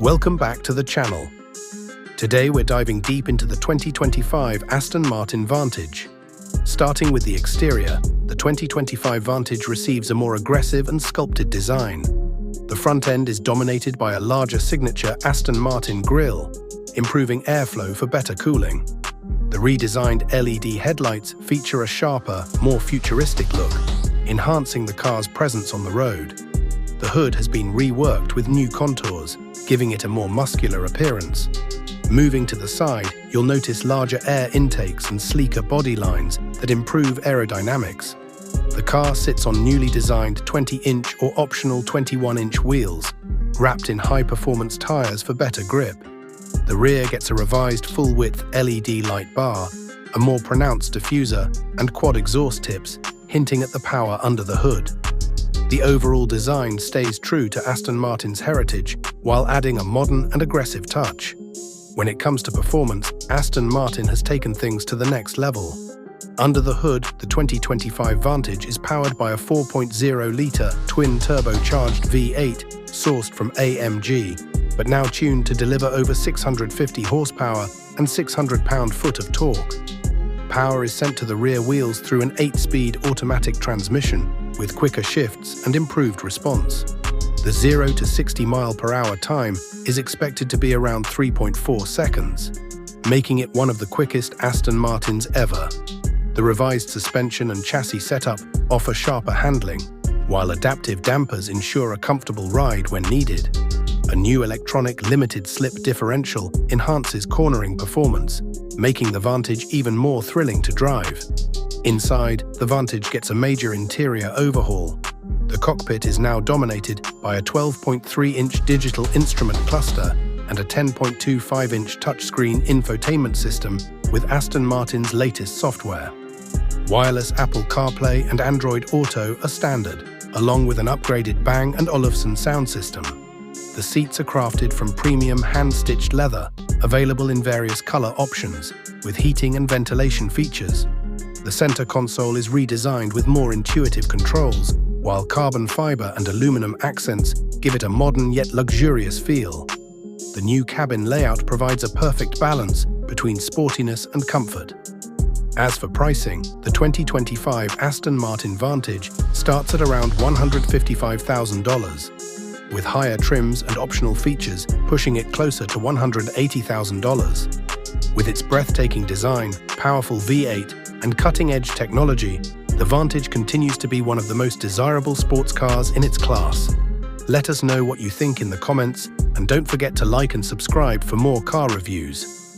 Welcome back to the channel. Today we're diving deep into the 2025 Aston Martin Vantage. Starting with the exterior, the 2025 Vantage receives a more aggressive and sculpted design. The front end is dominated by a larger signature Aston Martin grille, improving airflow for better cooling. The redesigned LED headlights feature a sharper, more futuristic look, enhancing the car's presence on the road. The hood has been reworked with new contours, giving it a more muscular appearance. Moving to the side, you'll notice larger air intakes and sleeker body lines that improve aerodynamics. The car sits on newly designed 20-inch or optional 21-inch wheels, wrapped in high-performance tires for better grip. The rear gets a revised full-width LED light bar, a more pronounced diffuser, and quad exhaust tips, hinting at the power under the hood. The overall design stays true to Aston Martin's heritage, while adding a modern and aggressive touch. When it comes to performance, Aston Martin has taken things to the next level. Under the hood, the 2025 Vantage is powered by a 4.0-litre twin-turbocharged V8 sourced from AMG, but now tuned to deliver over 650 horsepower and 600 pound-foot of torque. Power is sent to the rear wheels through an 8-speed automatic transmission, with quicker shifts and improved response. The 0 to 60 mph time is expected to be around 3.4 seconds, making it one of the quickest Aston Martins ever. The revised suspension and chassis setup offer sharper handling, while adaptive dampers ensure a comfortable ride when needed. A new electronic limited-slip differential enhances cornering performance, making the Vantage even more thrilling to drive. Inside, the Vantage gets a major interior overhaul. The cockpit is now dominated by a 12.3-inch digital instrument cluster and a 10.25-inch touchscreen infotainment system with Aston Martin's latest software. Wireless Apple CarPlay and Android Auto are standard, along with an upgraded Bang & Olufsen sound system. The seats are crafted from premium hand-stitched leather, available in various color options, with heating and ventilation features. The center console is redesigned with more intuitive controls, while carbon fiber and aluminum accents give it a modern yet luxurious feel. The new cabin layout provides a perfect balance between sportiness and comfort. As for pricing, the 2025 Aston Martin Vantage starts at around $155,000, with higher trims and optional features pushing it closer to $180,000. With its breathtaking design, powerful V8, and cutting-edge technology, the Vantage continues to be one of the most desirable sports cars in its class. Let us know what you think in the comments, and don't forget to like and subscribe for more car reviews.